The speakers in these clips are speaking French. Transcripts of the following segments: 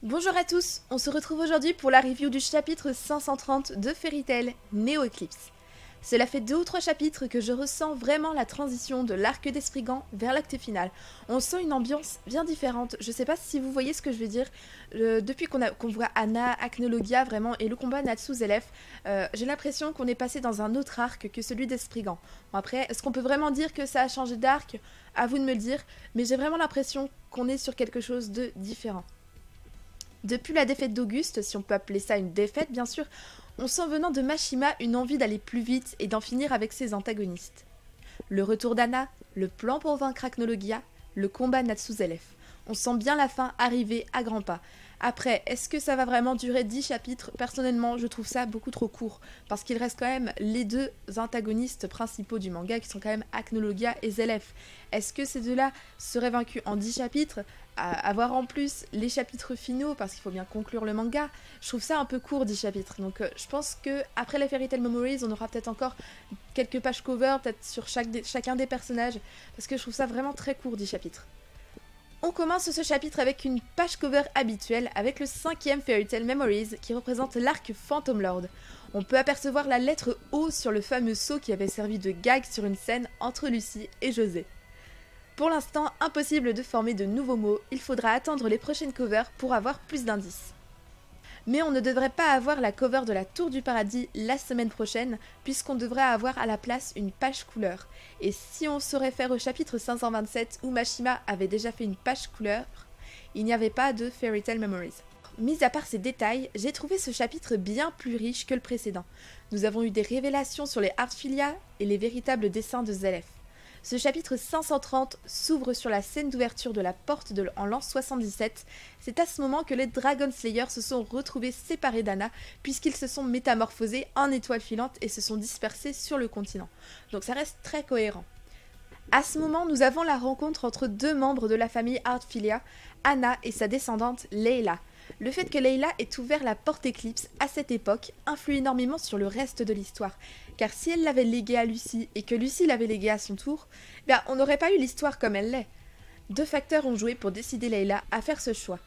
Bonjour à tous, on se retrouve aujourd'hui pour la review du chapitre 530 de Fairy Tail Neo Eclipse. Cela fait 2 ou 3 chapitres que je ressens vraiment la transition de l'arc des Spriggans vers l'acte final. On sent une ambiance bien différente, je sais pas si vous voyez ce que je veux dire. Depuis qu'on voit Anna, Acnologia vraiment et le combat Natsu-Zelef, j'ai l'impression qu'on est passé dans un autre arc que celui des Spriggans. Bon après, est-ce qu'on peut vraiment dire que ça a changé d'arc? À vous de me le dire, mais j'ai vraiment l'impression qu'on est sur quelque chose de différent. Depuis la défaite d'Auguste, si on peut appeler ça une défaite bien sûr, on sent venant de Mashima une envie d'aller plus vite et d'en finir avec ses antagonistes. Le retour d'Anna, le plan pour vaincre Acnologia, le combat Natsu-Zelef. On sent bien la fin arriver à grands pas. Après, est-ce que ça va vraiment durer 10 chapitres? Personnellement, je trouve ça beaucoup trop court, parce qu'il reste quand même les deux antagonistes principaux du manga, qui sont quand même Acnologia et Zelef. Est-ce que ces deux-là seraient vaincus en 10 chapitres? Avoir en plus les chapitres finaux, parce qu'il faut bien conclure le manga, je trouve ça un peu court 10 chapitres. Donc je pense que après les Fairy Tail Memories, on aura peut-être encore quelques pages cover, peut-être sur chacun des personnages, parce que je trouve ça vraiment très court 10 chapitres. On commence ce chapitre avec une page cover habituelle, avec le 5e Fairy Tail Memories qui représente l'arc Phantom Lord. On peut apercevoir la lettre O sur le fameux sceau qui avait servi de gag sur une scène entre Lucy et José. Pour l'instant, impossible de former de nouveaux mots, il faudra attendre les prochaines covers pour avoir plus d'indices. Mais on ne devrait pas avoir la cover de la Tour du Paradis la semaine prochaine, puisqu'on devrait avoir à la place une page couleur. Et si on se réfère au chapitre 527 où Mashima avait déjà fait une page couleur, il n'y avait pas de Fairy Tail Memories. Mis à part ces détails, j'ai trouvé ce chapitre bien plus riche que le précédent. Nous avons eu des révélations sur les Artfilia et les véritables dessins de Zelef. Ce chapitre 530 s'ouvre sur la scène d'ouverture de la porte en l'an 77. C'est à ce moment que les Dragon Slayers se sont retrouvés séparés d'Anna, puisqu'ils se sont métamorphosés en étoiles filantes et se sont dispersés sur le continent. Donc ça reste très cohérent. À ce moment, nous avons la rencontre entre deux membres de la famille Artfilia, Anna et sa descendante Layla. Le fait que Layla ait ouvert la porte éclipse à cette époque influe énormément sur le reste de l'histoire, car si elle l'avait léguée à Lucy et que Lucy l'avait léguée à son tour, on n'aurait pas eu l'histoire comme elle l'est. Deux facteurs ont joué pour décider Layla à faire ce choix,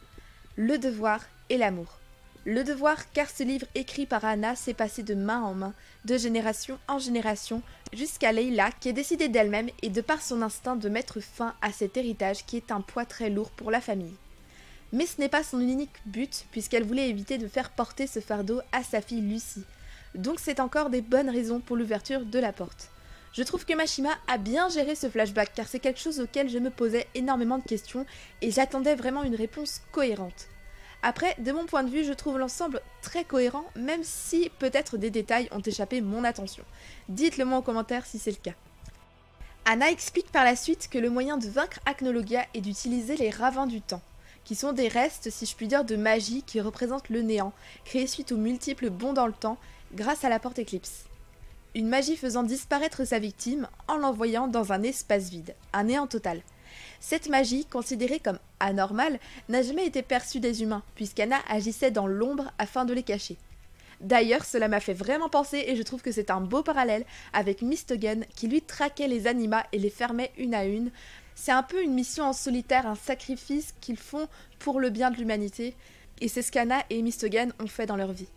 le devoir et l'amour. Le devoir car ce livre écrit par Anna s'est passé de main en main, de génération en génération, jusqu'à Layla qui est décidée d'elle-même et de par son instinct de mettre fin à cet héritage qui est un poids très lourd pour la famille. Mais ce n'est pas son unique but, puisqu'elle voulait éviter de faire porter ce fardeau à sa fille Lucy. Donc c'est encore des bonnes raisons pour l'ouverture de la porte. Je trouve que Mashima a bien géré ce flashback, car c'est quelque chose auquel je me posais énormément de questions, et j'attendais vraiment une réponse cohérente. Après, de mon point de vue, je trouve l'ensemble très cohérent, même si peut-être des détails ont échappé mon attention. Dites-le moi en commentaire si c'est le cas. Anna explique par la suite que le moyen de vaincre Acnologia est d'utiliser les ravins du temps, qui sont des restes, si je puis dire, de magie qui représentent le néant, créé suite aux multiples bonds dans le temps, grâce à la porte éclipse. Une magie faisant disparaître sa victime en l'envoyant dans un espace vide, un néant total. Cette magie, considérée comme anormale, n'a jamais été perçue des humains, puisqu'Anna agissait dans l'ombre afin de les cacher. D'ailleurs, cela m'a fait vraiment penser, et je trouve que c'est un beau parallèle, avec Mistogen, qui lui traquait les animas et les fermait une à une. C'est un peu une mission en solitaire, un sacrifice qu'ils font pour le bien de l'humanité, et c'est ce qu'Anna et Mistogen ont fait dans leur vie.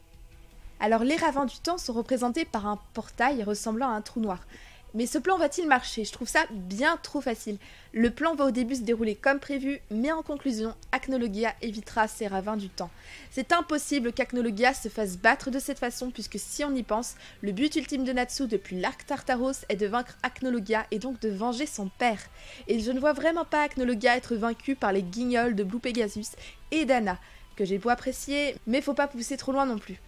Alors les ravins du temps sont représentés par un portail ressemblant à un trou noir. Mais ce plan va-t-il marcher? Je trouve ça bien trop facile. Le plan va au début se dérouler comme prévu, mais en conclusion, Acnologia évitera ces ravins du temps. C'est impossible qu'Acnologia se fasse battre de cette façon, puisque si on y pense, le but ultime de Natsu depuis l'arc Tartaros est de vaincre Acnologia et donc de venger son père. Et je ne vois vraiment pas Acnologia être vaincu par les guignols de Blue Pegasus et d'Anna, que j'ai beau apprécier, mais faut pas pousser trop loin non plus.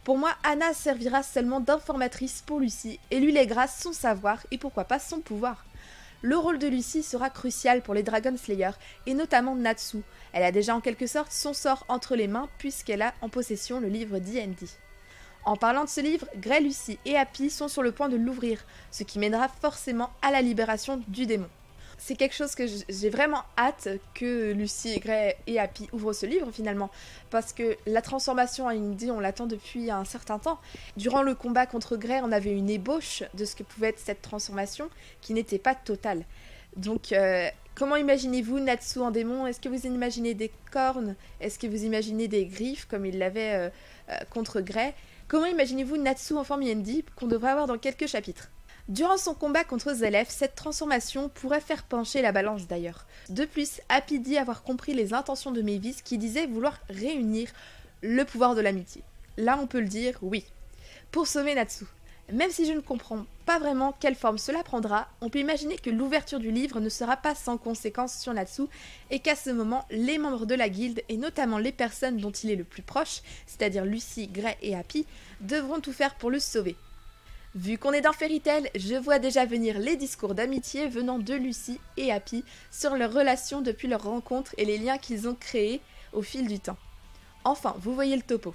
Pour moi, Anna servira seulement d'informatrice pour Lucy et lui léguera son savoir et pourquoi pas son pouvoir. Le rôle de Lucy sera crucial pour les Dragon Slayers et notamment Natsu. Elle a déjà en quelque sorte son sort entre les mains puisqu'elle a en possession le livre D&D. En parlant de ce livre, Grey, Lucy et Happy sont sur le point de l'ouvrir, ce qui mènera forcément à la libération du démon. C'est quelque chose que j'ai vraiment hâte que Lucy, Grey et Happy ouvrent ce livre finalement, parce que la transformation en Indy, on l'attend depuis un certain temps. Durant le combat contre Grey, on avait une ébauche de ce que pouvait être cette transformation qui n'était pas totale. Donc, comment imaginez-vous Natsu en démon? Est-ce que vous imaginez des cornes? Est-ce que vous imaginez des griffes comme il l'avait contre Grey? Comment imaginez-vous Natsu en forme Yendi qu'on devrait avoir dans quelques chapitres? Durant son combat contre Zelef, cette transformation pourrait faire pencher la balance d'ailleurs. De plus, Happy dit avoir compris les intentions de Mavis qui disait vouloir réunir le pouvoir de l'amitié. Là on peut le dire, oui. Pour sauver Natsu. Même si je ne comprends pas vraiment quelle forme cela prendra, on peut imaginer que l'ouverture du livre ne sera pas sans conséquences sur Natsu et qu'à ce moment, les membres de la guilde, et notamment les personnes dont il est le plus proche, c'est-à-dire Lucy, Grey et Happy, devront tout faire pour le sauver. Vu qu'on est dans Fairy Tail, je vois déjà venir les discours d'amitié venant de Lucy et Happy sur leur relation depuis leur rencontre et les liens qu'ils ont créés au fil du temps. Enfin, vous voyez le topo.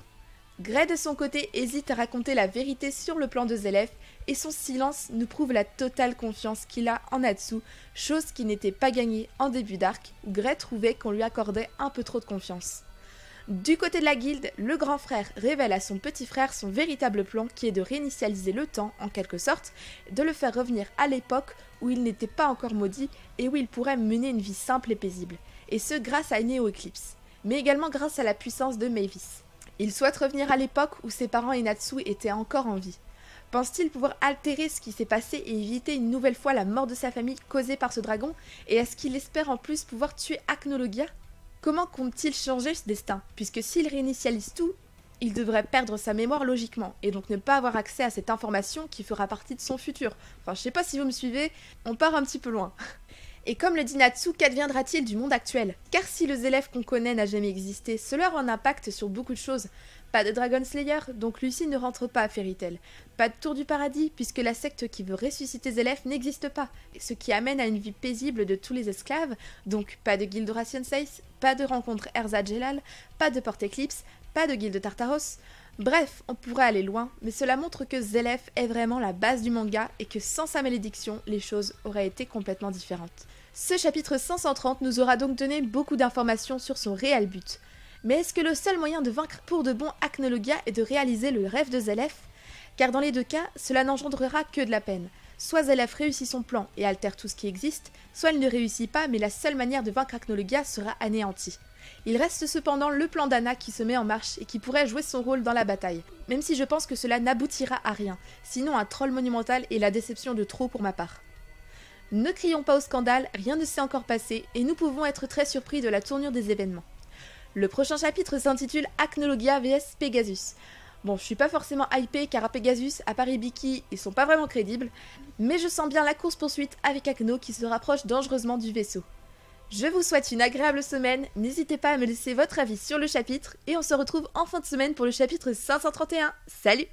Grey de son côté hésite à raconter la vérité sur le plan de Zelef et son silence nous prouve la totale confiance qu'il a en Natsu, chose qui n'était pas gagnée en début d'arc où Grey trouvait qu'on lui accordait un peu trop de confiance. Du côté de la guilde, le grand frère révèle à son petit frère son véritable plan qui est de réinitialiser le temps en quelque sorte, de le faire revenir à l'époque où il n'était pas encore maudit et où il pourrait mener une vie simple et paisible, et ce grâce à Neo Eclipse, mais également grâce à la puissance de Mavis. Il souhaite revenir à l'époque où ses parents et Natsu étaient encore en vie. Pense-t-il pouvoir altérer ce qui s'est passé et éviter une nouvelle fois la mort de sa famille causée par ce dragon? Et est-ce qu'il espère en plus pouvoir tuer Acnologia? Comment compte-t-il changer ce destin? Puisque s'il réinitialise tout, il devrait perdre sa mémoire logiquement, et donc ne pas avoir accès à cette information qui fera partie de son futur. Enfin, je sais pas si vous me suivez, on part un petit peu loin. Et comme le dit Natsu, qu'adviendra-t-il du monde actuel? Car si le Zelef qu'on connaît n'a jamais existé, cela aura un impact sur beaucoup de choses. Pas de Dragon Slayer, donc Lucy ne rentre pas à Fairy Tail. Pas de Tour du Paradis, puisque la secte qui veut ressusciter Zelef n'existe pas, ce qui amène à une vie paisible de tous les esclaves, donc pas de guilde Ration 6, pas de rencontre Erza Jelal, pas de Porte Eclipse, pas de guilde Tartaros. Bref, on pourrait aller loin, mais cela montre que Zelef est vraiment la base du manga et que sans sa malédiction, les choses auraient été complètement différentes. Ce chapitre 530 nous aura donc donné beaucoup d'informations sur son réel but. Mais est-ce que le seul moyen de vaincre pour de bon Acnologia est de réaliser le rêve de Zelef? Car dans les deux cas, cela n'engendrera que de la peine. Soit Zelef réussit son plan et altère tout ce qui existe, soit il ne réussit pas mais la seule manière de vaincre Acnologia sera anéantie. Il reste cependant le plan d'Anna qui se met en marche et qui pourrait jouer son rôle dans la bataille, même si je pense que cela n'aboutira à rien, sinon un troll monumental et la déception de trop pour ma part. Ne crions pas au scandale, rien ne s'est encore passé et nous pouvons être très surpris de la tournure des événements. Le prochain chapitre s'intitule Acnologia vs Pegasus. Bon, je suis pas forcément hypée car à Pegasus, à part Hibiki, ils sont pas vraiment crédibles, mais je sens bien la course-poursuite avec Acno qui se rapproche dangereusement du vaisseau. Je vous souhaite une agréable semaine, n'hésitez pas à me laisser votre avis sur le chapitre et on se retrouve en fin de semaine pour le chapitre 531. Salut!